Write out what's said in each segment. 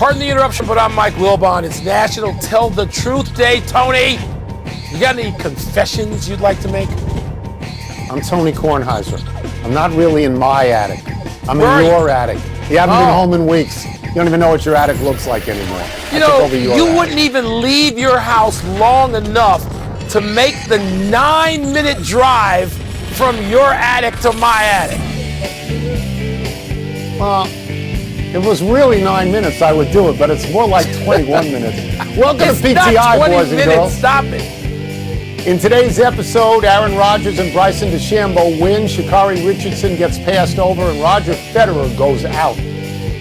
Pardon the interruption, but I'm Mike Wilbon. It's National Tell the Truth Day. Tony, you got any confessions you'd like to make? I'm Tony Kornheiser. I'm not really in my attic. I'm Where in your attic. You haven't been home in weeks. You don't even know what your attic looks like anymore. You know, you wouldn't even leave your house long enough to make the 9-minute drive from your attic to my attic. Well, if it was really 9 minutes, I would do it, but it's more like 21 minutes. Welcome to PTI, boys and girls. Stop it. In today's episode, Aaron Rodgers and Bryson DeChambeau win, Sha'Carri Richardson gets passed over, and Roger Federer goes out.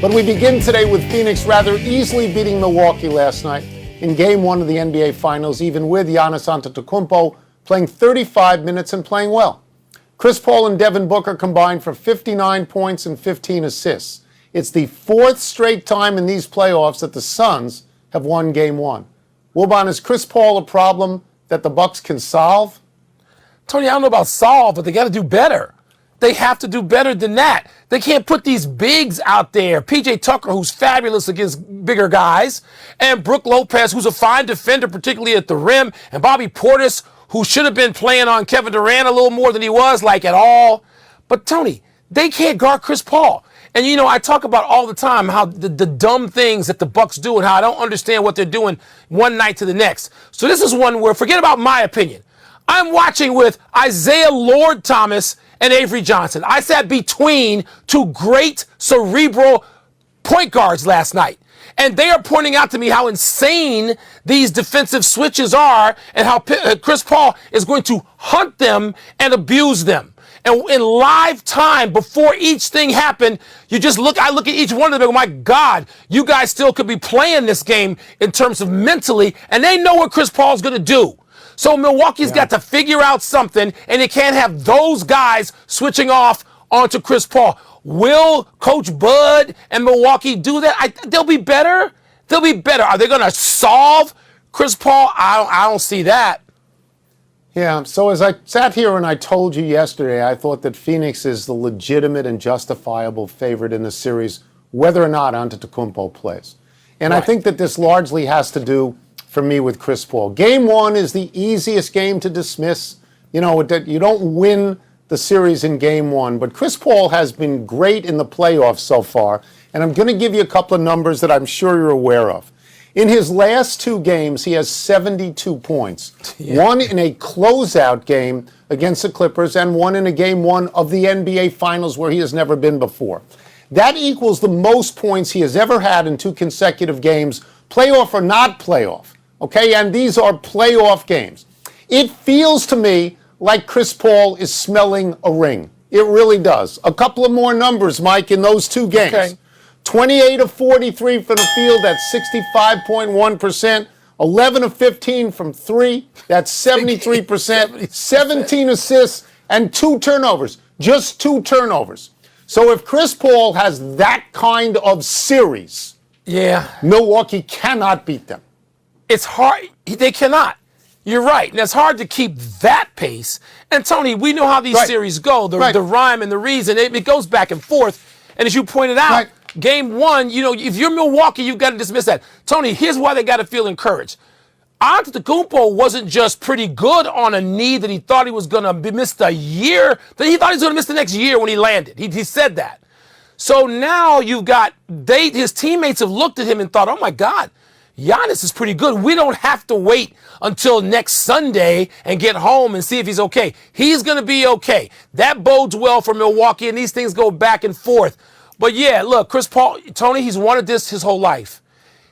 But we begin today with Phoenix rather easily beating Milwaukee last night in Game 1 of the NBA Finals, even with Giannis Antetokounmpo playing 35 minutes and playing well. Chris Paul and Devin Booker combined for 59 points and 15 assists. It's the fourth straight time in these playoffs that the Suns have won Game 1. Wilbon, is Chris Paul a problem that the Bucks can solve? Tony, I don't know about solve, but they got to do better. They have to do better than that. They can't put these bigs out there. PJ Tucker, who's fabulous against bigger guys, and Brook Lopez, who's a fine defender, particularly at the rim, and Bobby Portis, who should have been playing on Kevin Durant a little more than he was, like at all. But Tony, they can't guard Chris Paul. And you know, I talk about all the time how the dumb things that the Bucks do and how I don't understand what they're doing one night to the next. So this is one where, forget about my opinion. I'm watching with Isaiah Lord Thomas and Avery Johnson. I sat between two great cerebral point guards last night. And they are pointing out to me how insane these defensive switches are and how Chris Paul is going to hunt them and abuse them. And in live time, before each thing happened, I look at each one of them and go, my God, you guys still could be playing this game in terms of mentally, and they know what Chris Paul's going to do. So Milwaukee's got to figure out something, and they can't have those guys switching off onto Chris Paul. Will Coach Bud and Milwaukee do that? They'll be better. They'll be better. Are they going to solve Chris Paul? I don't see that. Yeah, so as I sat here and I told you yesterday, I thought that Phoenix is the legitimate and justifiable favorite in the series, whether or not Antetokounmpo plays. And right. I think that this largely has to do, for me, with Chris Paul. Game 1 is the easiest game to dismiss. You know, you don't win the series in Game 1, but Chris Paul has been great in the playoffs so far, and I'm going to give you a couple of numbers that I'm sure you're aware of. In his last 2 games, he has 72 points. Yeah. One in a closeout game against the Clippers and one in a Game 1 of the NBA Finals where he has never been before. That equals the most points he has ever had in 2 consecutive games, playoff or not playoff. Okay, and these are playoff games. It feels to me like Chris Paul is smelling a ring. It really does. A couple of more numbers, Mike, in those 2 games. Okay. 28 of 43 from the field, that's 65.1%. 11 of 15 from 3, that's 73%. 17 assists and 2 turnovers, just 2 turnovers. So if Chris Paul has that kind of series, Milwaukee cannot beat them. It's hard. They cannot. You're right. And it's hard to keep that pace. And Tony, we know how these series go, the rhyme and the reason. It goes back and forth. And as you pointed out, Game 1, you know, if you're Milwaukee, you've got to dismiss that. Tony, here's why they got to feel encouraged. Antetokounmpo wasn't just pretty good on a knee that he thought he was going to miss the year, that he thought he was going to miss the next year when he landed. He said that. So now you've got, his teammates have looked at him and thought, oh my God, Giannis is pretty good. We don't have to wait until next Sunday and get home and see if he's okay. He's going to be okay. That bodes well for Milwaukee, and these things go back and forth. But yeah, look, Chris Paul, Tony, he's wanted this his whole life.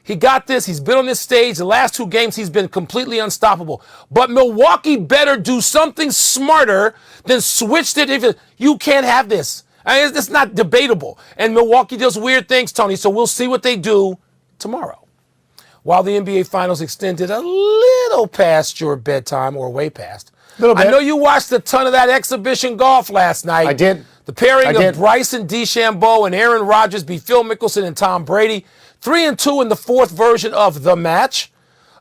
He got this. He's been on this stage. The last 2 games, he's been completely unstoppable. But Milwaukee better do something smarter than switch it. You can't have this. I mean, it's not debatable. And Milwaukee does weird things, Tony, so we'll see what they do tomorrow. While the NBA Finals extended a little past your bedtime, or way past. I know you watched a ton of that exhibition golf last night. I did. The pairing of Bryson DeChambeau and Aaron Rodgers beat Phil Mickelson and Tom Brady. 3-2 in the 4th version of the match.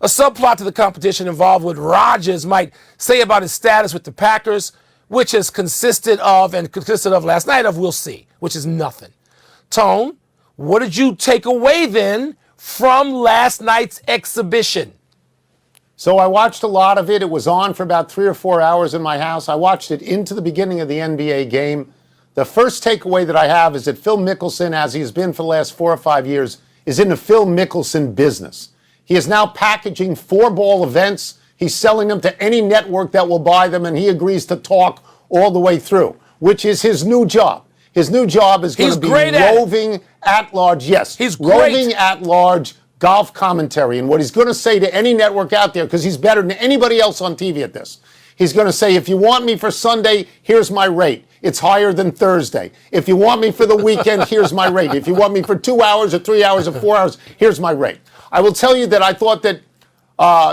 A subplot to the competition involved what Rodgers might say about his status with the Packers, which has consisted of last night of we'll see, which is nothing. Tone, what did you take away then from last night's exhibition? So I watched a lot of it. It was on for about 3 or 4 hours in my house. I watched it into the beginning of the NBA game. The first takeaway that I have is that Phil Mickelson, as he has been for the last 4 or 5 years, is in the Phil Mickelson business. He is now packaging 4-ball events. He's selling them to any network that will buy them, and he agrees to talk all the way through, which is his new job. His new job is going to be roving at large. Yes, he's roving at large golf commentary. And what he's going to say to any network out there, because he's better than anybody else on TV at this, he's going to say, if you want me for Sunday, here's my rate. It's higher than Thursday. If you want me for the weekend, here's my rate. If you want me for 2 hours or 3 hours or 4 hours, here's my rate. I will tell you that I thought that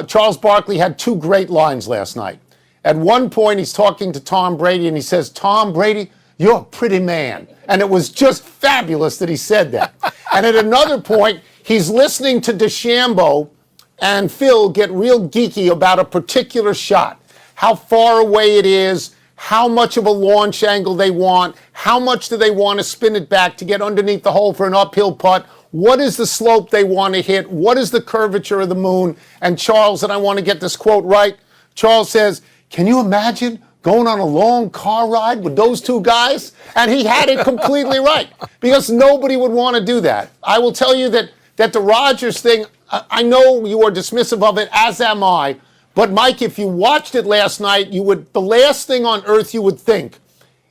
Charles Barkley had 2 great lines last night. At one point, he's talking to Tom Brady, and he says, Tom Brady, you're a pretty man. And it was just fabulous that he said that. And at another point, he's listening to DeChambeau and Phil get real geeky about a particular shot, how far away it is, how much of a launch angle they want, how much do they want to spin it back to get underneath the hole for an uphill putt, what is the slope they want to hit, what is the curvature of the moon. And Charles, and I want to get this quote right, Charles says, can you imagine going on a long car ride with those 2 guys? And he had it completely right, because nobody would want to do that. I will tell you that the Rodgers thing, I know you are dismissive of it, as am I. But Mike, if you watched it last night, the last thing on earth you would think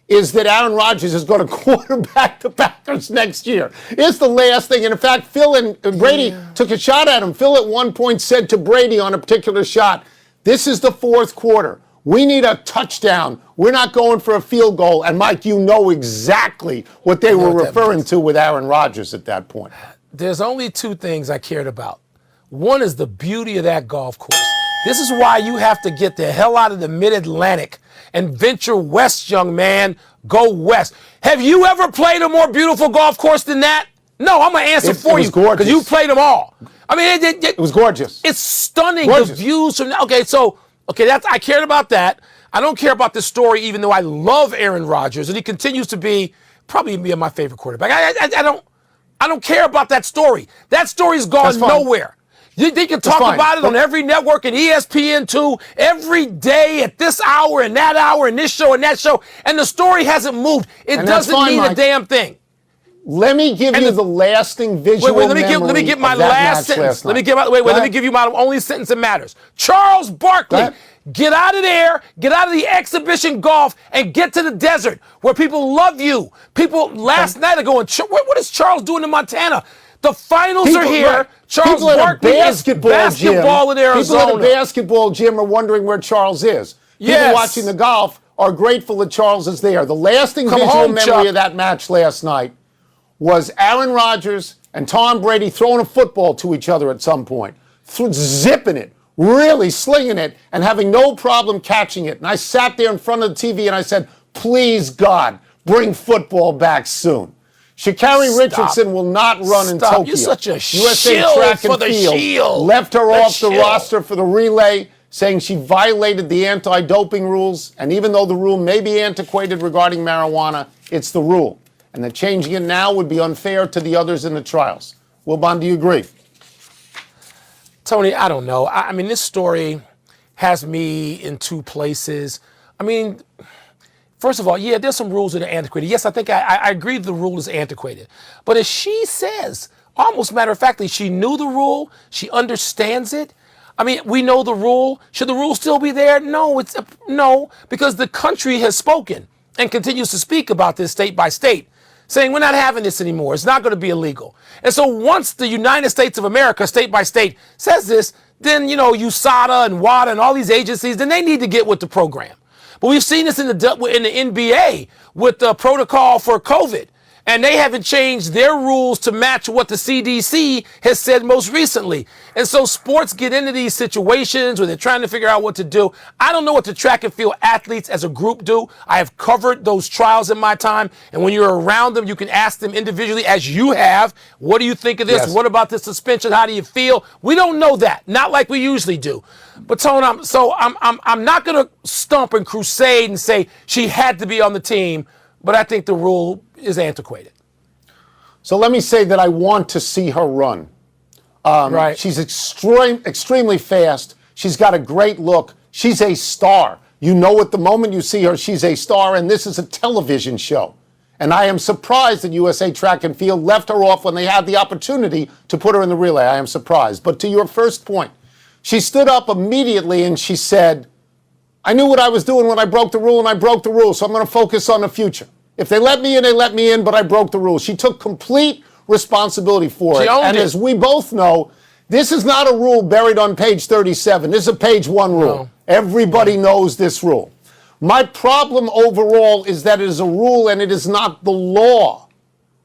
is that Aaron Rodgers is going to quarterback the Packers next year. It's the last thing. And in fact, Phil and Brady took a shot at him. Phil at one point said to Brady on a particular shot, this is the 4th quarter. We need a touchdown. We're not going for a field goal. And Mike, you know exactly what they were referring to with Aaron Rodgers at that point. There's only 2 things I cared about. One is the beauty of that golf course. This is why you have to get the hell out of the mid-Atlantic and venture west, young man. Go west. Have you ever played a more beautiful golf course than that? No, I'm going to answer for you because you played them all. I mean, it was gorgeous. It's stunning. Gorgeous. The views from I cared about that. I don't care about this story, even though I love Aaron Rodgers and he continues to be probably my favorite quarterback. I don't care about that story. That story's gone nowhere. They can talk about it on every network and ESPN2 every day at this hour and this show and that show, and the story hasn't moved. It doesn't mean a damn thing. Let me give you the lasting visual let me get my last sentence. Let me give you my only sentence that matters. Charles Barkley, get out of there, get out of the exhibition golf, and get to the desert where people love you. People last night are going, what is Charles doing in Montana? The finals are here. Right. Charles Barkley is basketball in Arizona. People at a basketball gym are wondering where Charles is. People watching the golf are grateful that Charles is there. The lasting visual memory of that match last night was Aaron Rodgers and Tom Brady throwing a football to each other at some point, zipping it, really slinging it, and having no problem catching it. And I sat there in front of the TV and I said, please, God, bring football back soon. Sha'Carri Richardson will not run in Tokyo. You're such a USA shield Track and for the Field shield. Left her off the roster for the relay, saying she violated the anti-doping rules. And even though the rule may be antiquated regarding marijuana, it's the rule. And that changing it now would be unfair to the others in the trials. Wilbon, do you agree? Tony, I don't know. I mean, this story has me in 2 places. I mean, first of all, yeah, there's some rules that are antiquated. Yes, I think I agree the rule is antiquated. But as she says, almost matter of factly, she knew the rule. She understands it. I mean, we know the rule. Should the rule still be there? No, no, because the country has spoken and continues to speak about this state by state, saying we're not having this anymore. It's not going to be illegal. And so once the United States of America, state by state, says this, then, USADA and WADA and all these agencies, then they need to get with the program. But we've seen this in the NBA with the protocol for COVID. And they haven't changed their rules to match what the CDC has said most recently. And so sports get into these situations where they're trying to figure out what to do. I don't know what the track and field athletes as a group do. I have covered those trials in my time. And when you're around them, you can ask them individually, as you have, what do you think of this? Yes. What about this suspension? How do you feel? We don't know that. Not like we usually do. But Tone, I'm not going to stump and crusade and say she had to be on the team. But I think the rule is antiquated. So let me say that I want to see her run. Right. She's extremely fast. She's got a great look. She's a star. You know at the moment you see her, she's a star, and this is a television show. And I am surprised that USA Track and Field left her off when they had the opportunity to put her in the relay. I am surprised. But to your first point, she stood up immediately and she said, I knew what I was doing when I broke the rule, and I broke the rule, so I'm going to focus on the future. If they let me in, they let me in, but I broke the rule. She took complete responsibility for it. And as we both know, this is not a rule buried on page 37. This is a page 1 rule. No. Everybody knows this rule. My problem overall is that it is a rule and it is not the law.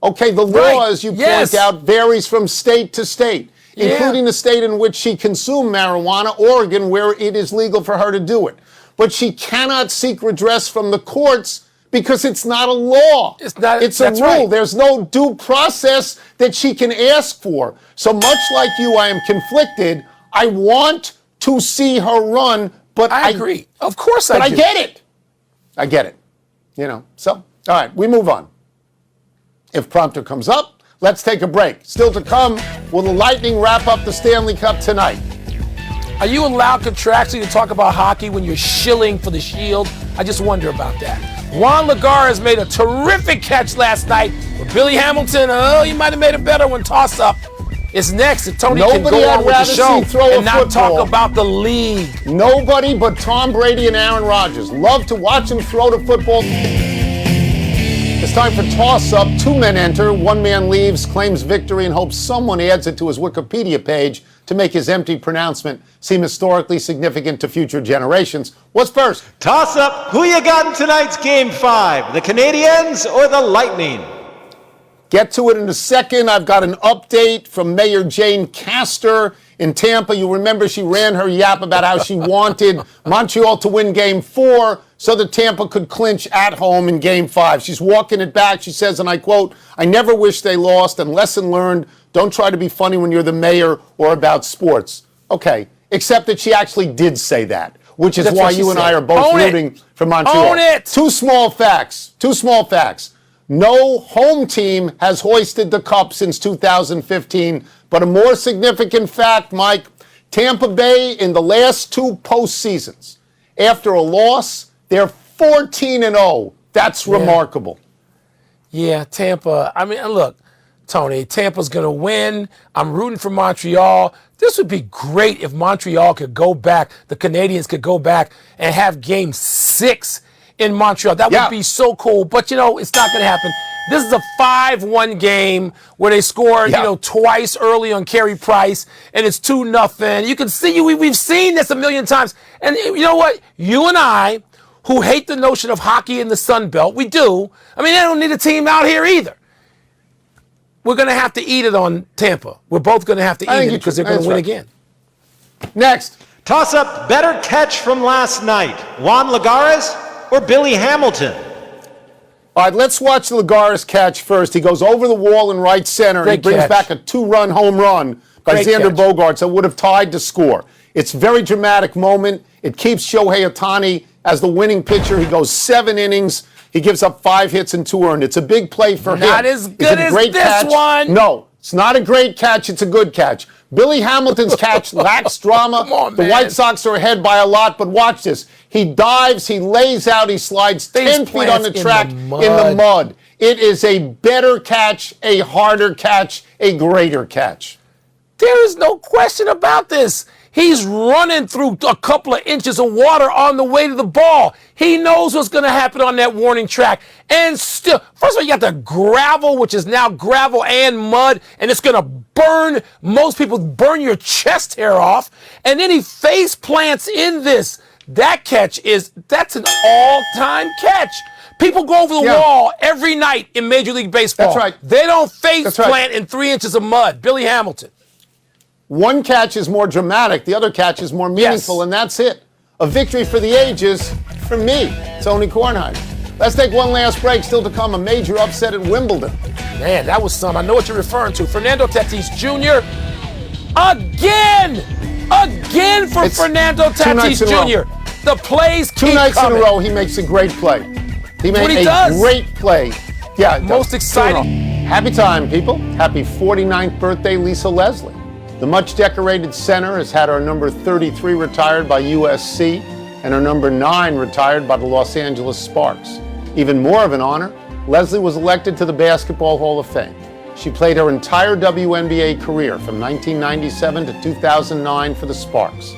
Okay, the law, as you point out, varies from state to state, including the state in which she consumed marijuana, Oregon, where it is legal for her to do it. But she cannot seek redress from the courts because it's not a law. It's a rule. Right. There's no due process that she can ask for. So much like you, I am conflicted. I want to see her run, but I agree. Of course I do. But I get it. I get it. You know, so, all right, we move on. If prompter comes up, let's take a break. Still to come, will the Lightning wrap up the Stanley Cup tonight? Are you allowed contractually to talk about hockey when you're shilling for the Shield? I just wonder about that. Juan Lagares made a terrific catch last night with Billy Hamilton. Oh, he might have made a better one. Toss up. It's next. And Tony can go on with the show and not talk about the league. Nobody but Tom Brady and Aaron Rodgers. Love to watch him throw the football. It's time for toss-up. 2 men enter, 1 man leaves, claims victory, and hopes someone adds it to his Wikipedia page to make his empty pronouncement seem historically significant to future generations. What's first? Toss-up. Who you got in tonight's Game 5? The Canadiens or the Lightning? Get to it in a second. I've got an update from Mayor Jane Castor in Tampa. You remember she ran her yap about how she wanted Montreal to win Game 4 so that Tampa could clinch at home in Game 5. She's walking it back. She says, and I quote, I never wish they lost, and lesson learned, don't try to be funny when you're the mayor or about sports. Okay, except that she actually did say that, which is why you and I are both rooting for Montreal. Own it! Two small facts. No home team has hoisted the cup since 2015, but a more significant fact, Mike, Tampa Bay in the last 2 postseasons, after a loss, they're 14-0. That's remarkable. Yeah, Tampa. I mean, look, Tony, Tampa's going to win. I'm rooting for Montreal. This would be great if Montreal could go back, the Canadiens could go back and have Game 6 in Montreal. That would be so cool. But, you know, it's not going to happen. This is a 5-1 game where they scored, twice early on Carey Price, and it's 2-0. You can see, we've seen this a million times. And you know what? You and I, who hate the notion of hockey in the Sun Belt, we do. I mean, they don't need a team out here either. We're going to have to eat it on Tampa. We're both going to have to eat it because they're going to win again. Next. Toss-up. Better catch from last night. Juan Lagares or Billy Hamilton? All right, let's watch Lagares catch first. He goes over the wall in right center, and he brings back a 2-run home run by Xander Bogaerts that would have tied the score. It's a very dramatic moment. It keeps Shohei Ohtani as the winning pitcher. He goes 7 innings. He gives up 5 hits and 2 earned. It's a big play for him. Not as good as this one. No, it's not a great catch. It's a good catch. Billy Hamilton's catch lacks drama. Come on, the White Sox are ahead by a lot, but watch this. He dives, he lays out, he slides 10 feet on the track in the mud. It is a better catch, a harder catch, a greater catch. There is no question about this. He's running through a couple of inches of water on the way to the ball. He knows what's going to happen on that warning track. And still, first of all, you got the gravel, which is now gravel and mud, and it's going to burn, most people burn your chest hair off. And then he face plants in this. That catch that's an all-time catch. People go over the wall every night in Major League Baseball. That's right. They don't face plant in 3 inches of mud. Billy Hamilton. One catch is more dramatic, the other catch is more meaningful, and that's it. A victory for the ages for me, Tony Kornheiser. Let's take one last break. Still to come, a major upset at Wimbledon. Man, that was some. I know what you're referring to. Fernando Tatis Jr. Again for Fernando Tatis Jr. The plays keep coming. 2 nights in a row, he makes a great play. He made a great play. Yeah, most exciting. Happy time, people. Happy 49th birthday, Lisa Leslie. The much-decorated center has had our number 33 retired by USC and our number 9 retired by the Los Angeles Sparks. Even more of an honor, Leslie was elected to the Basketball Hall of Fame. She played her entire WNBA career from 1997 to 2009 for the Sparks.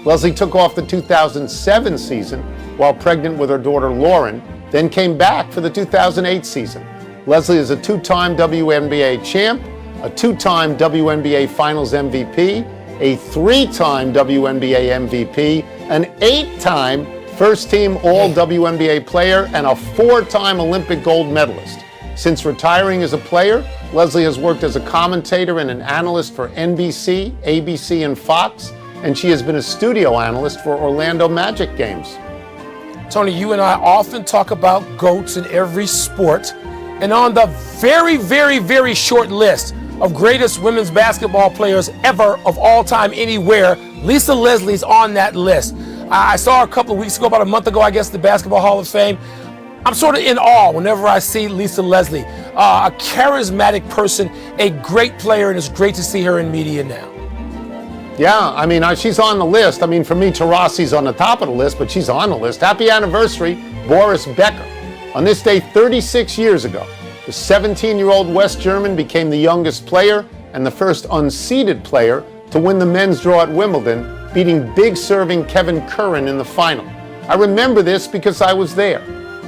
Leslie took off the 2007 season while pregnant with her daughter Lauren, then came back for the 2008 season. Leslie is a 2-time WNBA champ, a 2-time WNBA Finals MVP, a 3-time WNBA MVP, an 8-time first-team All-WNBA player, and a 4-time Olympic gold medalist. Since retiring as a player, Leslie has worked as a commentator and an analyst for NBC, ABC, and Fox, and she has been a studio analyst for Orlando Magic games. Tony, you and I often talk about GOATs in every sport, and on the very, very, very short list of greatest women's basketball players ever of all time anywhere, Lisa Leslie's on that list. I saw her a couple of weeks ago, about a month ago, I guess, at the Basketball Hall of Fame. I'm sort of in awe whenever I see Lisa Leslie, a charismatic person, a great player, and it's great to see her in media now. Yeah, I mean, she's on the list. I mean, for me, Taurasi's on the top of the list, but she's on the list. Happy anniversary, Boris Becker. On this day 36 years ago, the 17-year-old West German became the youngest player and the first unseeded player to win the men's draw at Wimbledon, beating big-serving Kevin Curran in the final. I remember this because I was there.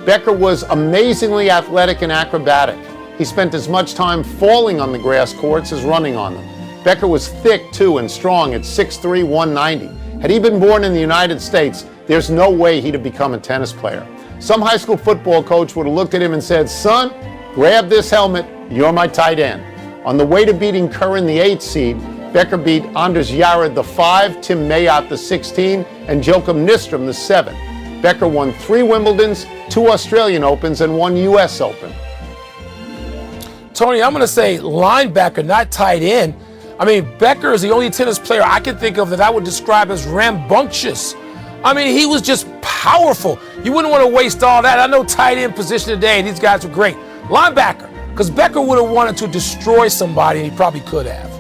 Becker was amazingly athletic and acrobatic. He spent as much time falling on the grass courts as running on them. Becker was thick, too, and strong at 6'3", 190. Had he been born in the United States, there's no way he'd have become a tennis player. Some high school football coach would have looked at him and said, "Son, grab this helmet, you're my tight end." On the way to beating Curran, the 8th seed, Becker beat Anders Jared, the 5, Tim Mayotte, the 16, and Joachim Nystrom, the 7. Becker won 3 Wimbledons, 2 Australian Opens, and 1 U.S. Open. Tony, I'm going to say linebacker, not tight end. I mean, Becker is the only tennis player I can think of that I would describe as rambunctious. I mean, he was just powerful. You wouldn't want to waste all that. I know tight end position today, these guys were great. Linebacker, because Becker would have wanted to destroy somebody, and he probably could have.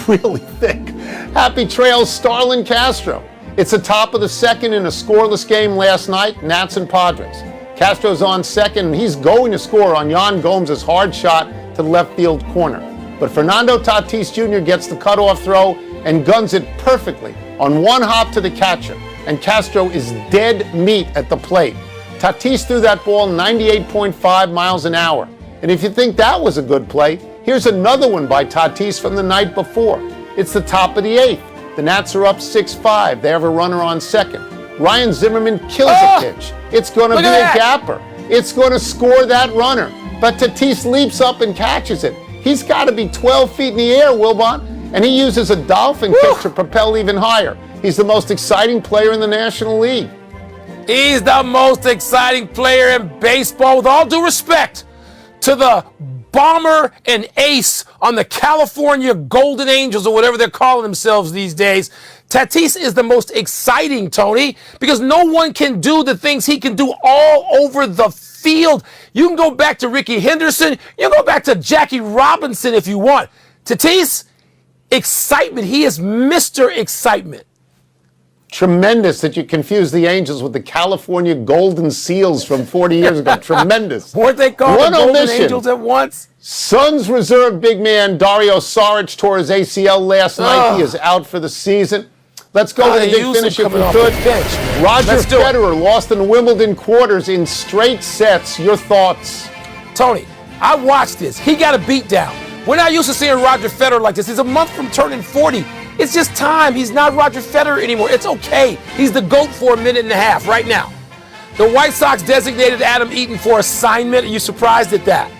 Really thick. Happy trails, Starlin Castro. It's the top of the second in a scoreless game last night, Nats and Padres. Castro's on second, and he's going to score on Yan Gomes' hard shot to the left field corner. But Fernando Tatis Jr. gets the cutoff throw and guns it perfectly on one hop to the catcher, and Castro is dead meat at the plate. Tatis threw that ball 98.5 miles an hour. And if you think that was a good play, here's another one by Tatis from the night before. It's the top of the 8th. The Nats are up 6-5. They have a runner on second. Ryan Zimmerman kills a pitch. It's going to be a gapper. It's going to score that runner. But Tatis leaps up and catches it. He's got to be 12 feet in the air, Wilbon, and he uses a dolphin kick to propel even higher. He's the most exciting player in the National League. He's the most exciting player in baseball, with all due respect to the bomber and ace on the California Golden Angels, or whatever they're calling themselves these days. Tatis is the most exciting, Tony, because no one can do the things he can do all over the field. You can go back to Ricky Henderson. You can go back to Jackie Robinson if you want. Tatis, excitement. He is Mr. Excitement. Tremendous that you confuse the Angels with the California Golden Seals from 40 years ago. Tremendous. Weren't they called the Golden Angels at once? Suns reserve big man Dario Saric tore his ACL last night. He is out for the season. Let's go to the big finish if we could. Roger Federer lost in the Wimbledon quarters in straight sets. Your thoughts? Tony, I watched this. He got a beat down. We're not used to seeing Roger Federer like this. He's a month from turning 40. It's just time. He's not Roger Federer anymore. It's okay. He's the GOAT for a minute and a half right now. The White Sox designated Adam Eaton for assignment. Are you surprised at that?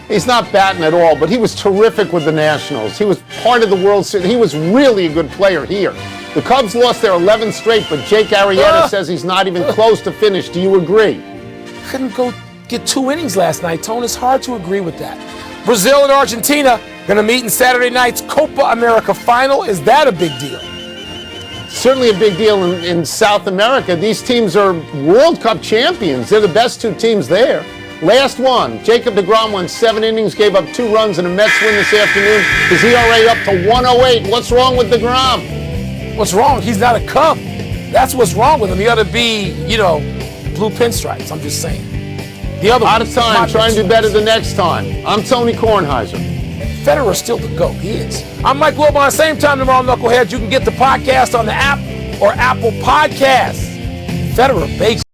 He's not batting at all, but he was terrific with the Nationals. He was part of the World Series. He was really a good player here. The Cubs lost their 11th straight, but Jake Arrieta says he's not even close to finish. Do you agree? Couldn't go get 2 innings last night, Tone. It's hard to agree with that. Brazil and Argentina going to meet in Saturday night's Copa America final. Is that a big deal? Certainly a big deal in South America. These teams are World Cup champions. They're the best 2 teams there. Last one. Jacob deGrom went 7 innings, gave up 2 runs in a Mets win this afternoon. His ERA up to 108. What's wrong with deGrom? What's wrong? He's not a Cub. That's what's wrong with him. He ought to be, blue pinstripes. I'm just saying. The other Out of time. Try and do better the next time. I'm Tony Kornheiser. Federer's still the GOAT. He is. I'm Mike Wilbon. Same time tomorrow, Knuckleheads. You can get the podcast on the app or Apple Podcasts. Federer bakes.